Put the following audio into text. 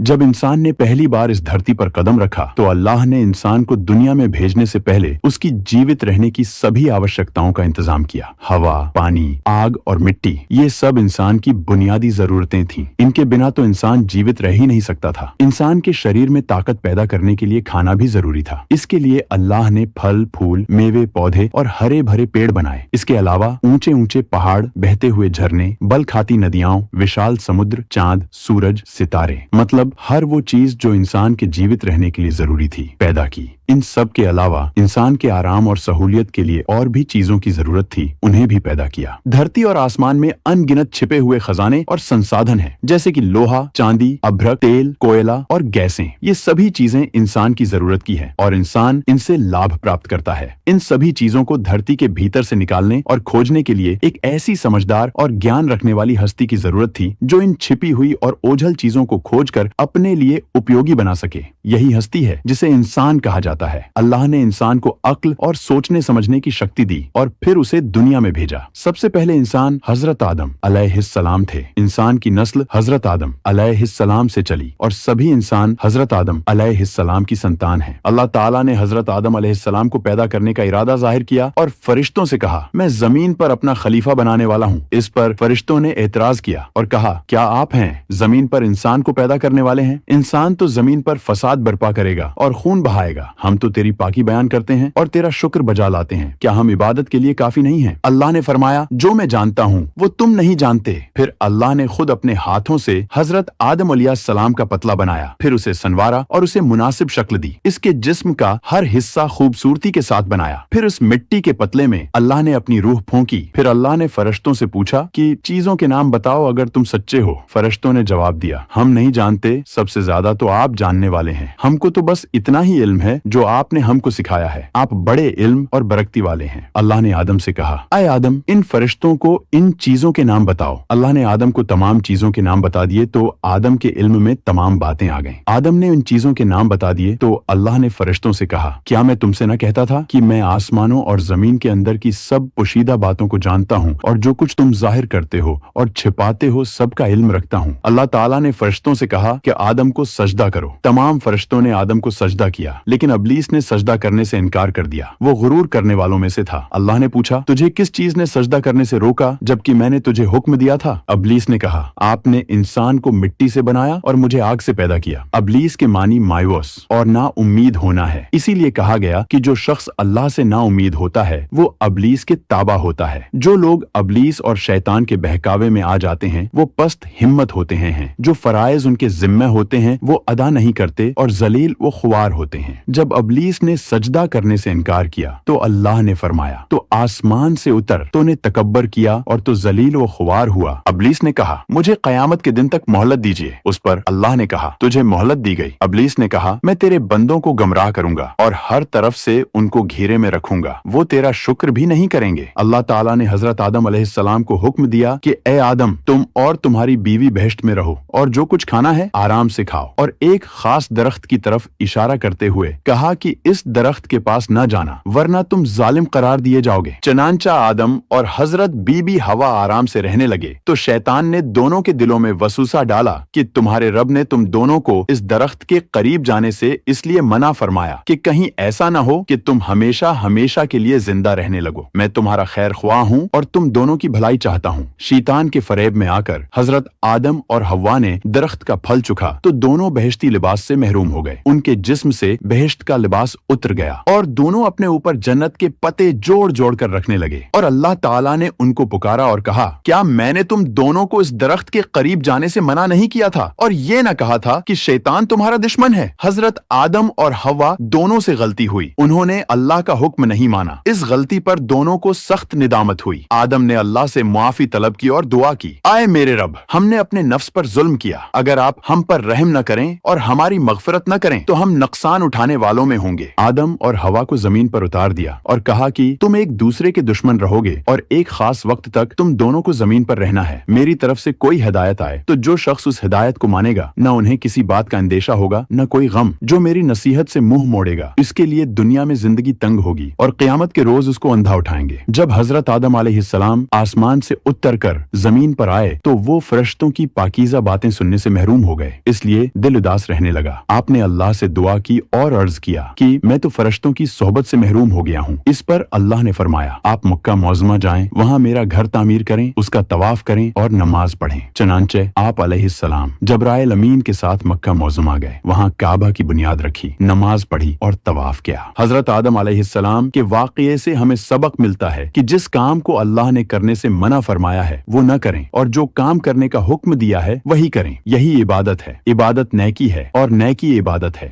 जब इंसान ने पहली बार इस धरती पर कदम रखा तो अल्लाह ने इंसान को दुनिया में भेजने से पहले उसकी जीवित रहने की सभी आवश्यकताओं का इंतजाम किया। हवा, पानी, आग और मिट्टी, ये सब इंसान की बुनियादी जरूरतें थीं। इनके बिना तो इंसान जीवित रह ही नहीं सकता था। इंसान के शरीर में ताकत पैदा करने के लिए खाना भी जरूरी था। इसके लिए अल्लाह ने फल, फूल, मेवे, पौधे और हरे भरे पेड़ बनाए। इसके अलावा ऊंचे ऊंचे पहाड़, बहते हुए झरने, बल खाती नदियां, विशाल समुद्र, चांद, सूरज, सितारे, मतलब हर वो चीज जो इंसान के जीवित रहने के लिए जरूरी थी, पैदा की। इन सब के अलावा इंसान के आराम और सहूलियत के लिए और भी चीजों की जरूरत थी, उन्हें भी पैदा किया। धरती और आसमान में अनगिनत छिपे हुए खजाने और संसाधन हैं, जैसे कि लोहा, चांदी, अभ्रक, तेल, कोयला और गैसें। ये सभी चीजें इंसान की जरूरत की है और इंसान इनसे लाभ प्राप्त करता है। इन सभी चीजों को धरती के भीतर से निकालने और खोजने के लिए एक ऐसी समझदार और ज्ञान रखने वाली हस्ती की जरूरत थी जो इन छिपी हुई और ओझल चीजों को खोजकर अपने लिए उपयोगी बना सके। यही हस्ती है जिसे इंसान कहा जाता है। अल्लाह ने इंसान को अक्ल और सोचने समझने की शक्ति दी और फिर उसे दुनिया में भेजा। सबसे पहले इंसान हजरत आदम अलैहिस्सलाम थे। इंसान की नस्ल हजरत आदम अलैहिस्सलाम से चली और सभी इंसान हजरत आदम अलैहिस्सलाम की संतान हैं। अल्लाह ताला ने हजरत आदम अलैहिस्सलाम को पैदा करने का इरादा जाहिर किया और फरिश्तों से कहा, मैं जमीन पर अपना खलीफा बनाने वाला हूँ। इस पर फरिश्तों ने एतराज किया और कहा, क्या आप हैं जमीन पर इंसान को पैदा करने वाले हैं? इंसान तो जमीन पर फसाद बर्पा करेगा और खून बहाएगा। हम तो तेरी पाकी बयान करते हैं और तेरा शुक्र बजा लाते हैं। क्या हम इबादत के लिए काफी नहीं हैं? अल्लाह ने फरमाया, जो मैं जानता हूँ वो तुम नहीं जानते। फिर अल्लाह ने खुद अपने हाथों से हजरत आदम अलैहिस्सलाम का पतला बनाया, फिर उसे सनवारा और उसे मुनासिब शक्ल दी। इसके जिस्म का हर हिस्सा खूबसूरती के साथ बनाया। फिर उस मिट्टी के पतले में अल्लाह ने अपनी रूह फूंकी। फिर अल्लाह ने फरिश्तों से पूछा कि चीजों के नाम बताओ अगर तुम सच्चे हो। फरिश्तों ने जवाब दिया, हम नहीं जानते, सबसे ज्यादा तो आप जानने वाले हैं। हमको तो बस इतना ही इल्म है जो आपने हमको सिखाया है। आप बड़े इल्म और बरकती वाले हैं। अल्लाह ने आदम से कहा, अय आदम, इन फरिश्तों को इन चीजों के नाम बताओ। अल्लाह ने आदम को तमाम चीजों के नाम बता दिए तो आदम के इल्म में तमाम बातें आ गईं। आदम ने उन चीजों के नाम बता दिए तो अल्लाह ने फरिश्तों से कहा, क्या मैं तुमसे न कहता था कि मैं आसमानों और जमीन के अंदर की सब पोशीदा बातों को जानता हूँ और जो कुछ तुम जाहिर करते हो और छिपाते हो सबका इल्म रखता हूँ। अल्लाह ताला ने फरिश्तों से कहा कि आदम को सजदा करो। तमाम फरिश्तों ने आदम को सजदा किया, लेकिन अबलीस ने सजदा करने से इनकार कर दिया। वो गुरूर करने वालों में से था। अल्लाह ने पूछा, तुझे किस चीज ने सजदा करने से रोका जबकि मैंने तुझे हुक्म दिया था? अबलीस ने कहा, आपने इंसान को मिट्टी से बनाया और मुझे आग से पैदा किया। अबलीस के मानी मायूस और ना उम्मीद होना है। इसीलिए कहा गया कि जो शख्स अल्लाह से ना उम्मीद होता है वो अबलीस के ताबा होता है। जो लोग अबलीस और शैतान के बहकावे में आ जाते हैं वो पस्त हिम्मत होते हैं। जो फराइज उनके जिम्मे होते हैं वो अदा नहीं करते और जलील वो खुवार होते हैं। जब अबलीस ने सजदा करने से इनकार किया तो अल्लाह ने फरमाया, तो आसमान से उतर। तो ने तकब्बर किया और तो जलील व खुवार हुआ। अबलीस ने कहा, मुझे कयामत के दिन तक मोहलत दीजिए। उस पर अल्लाह ने कहा, तुझे मोहलत दी गई। अबलीस ने कहा, मैं तेरे बंदों को गमराह करूंगा और हर तरफ से उनको घेरे में रखूंगा, वो तेरा शुक्र भी नहीं करेंगे। अल्लाह ताला ने हजरत आदम अलैहिस्सलाम को हुक्म दिया कि ए आदम, तुम और तुम्हारी बीवी बहश्त में रहो और जो कुछ खाना है आराम से खाओ। और एक खास दरख्त की तरफ इशारा करते हुए कहा कि इस दरख्त के पास न जाना वरना तुम जालिम करार दिए जाओगे। चनांचा आदम और हजरत बीबी हवा आराम से रहने लगे तो शैतान ने दोनों के दिलों में वसूसा डाला कि तुम्हारे रब ने तुम दोनों को इस दरख्त के करीब जाने से इसलिए मना फरमाया कि कहीं ऐसा न हो कि तुम हमेशा हमेशा के लिए जिंदा रहने लगो। मैं तुम्हारा खैर ख्वाह हूँ और तुम दोनों की भलाई चाहता हूँ। शैतान के फरेब में आकर हजरत आदम और हव्वा ने दरख्त का फल चुखा तो दोनों बहश्ती लिबास से महरूम हो गए। उनके जिस्म से बहश्त का लिबास उतर गया और दोनों अपने ऊपर जन्नत के पते जोड़ जोड़ कर रखने लगे। और अल्लाह ताला ने उनको पुकारा और कहा, क्या मैंने तुम दोनों को इस दरख्त के करीब जाने से मना नहीं किया था और ये न कहा था कि शैतान तुम्हारा दुश्मन है? हजरत आदम और हव्वा दोनों से गलती हुई। उन्होंने अल्लाह का हुक्म नहीं माना। इस गलती पर दोनों को सख्त निदामत हुई। आदम ने अल्लाह से मुआफी तलब की और दुआ की, आए मेरे रब, हमने अपने नफ्स पर जुल्म किया। अगर आप हम पर रहम न करें और हमारी मगफरत न करें तो हम नुकसान उठाने वालों में होंगे। आदम और हवा को जमीन पर उतार दिया और कहा कि तुम एक दूसरे के दुश्मन रहोगे और एक खास वक्त तक तुम दोनों को जमीन पर रहना है। मेरी तरफ से कोई हिदायत आए तो जो शख्स उस हिदायत को मानेगा न उन्हें किसी बात का अंदेशा होगा न कोई गम। जो मेरी नसीहत से मुंह मोड़ेगा इसके लिए दुनिया में जिंदगी तंग होगी और क़यामत के रोज उसको अंधा उठाएंगे। जब हजरत आदम अलैहिस्सलाम आसमान से उतर कर जमीन पर आए तो वो फरिश्तों की पाकीज़ा बातें सुनने से महरूम हो गए। اس لیے دل اداس رہنے لگا۔ آپ نے اللہ سے دعا کی اور عرض کیا کہ میں تو فرشتوں کی صحبت سے محروم ہو گیا ہوں۔ اس پر اللہ نے فرمایا آپ مکہ معظمہ جائیں، وہاں میرا گھر تعمیر کریں، اس کا طواف کریں اور نماز پڑھیں۔ چنانچہ آپ علیہ السلام جبرائیل امین کے ساتھ مکہ معظمہ گئے، وہاں کعبہ کی بنیاد رکھی، نماز پڑھی اور طواف کیا۔ حضرت آدم علیہ السلام کے واقعے سے ہمیں سبق ملتا ہے کہ جس کام کو اللہ نے کرنے سے منع فرمایا ہے وہ نہ کریں، اور جو کام کرنے کا حکم دیا ہے وہی کریں۔ یہی عبادت ہے، عبادت نیکی ہے اور نیکی عبادت ہے۔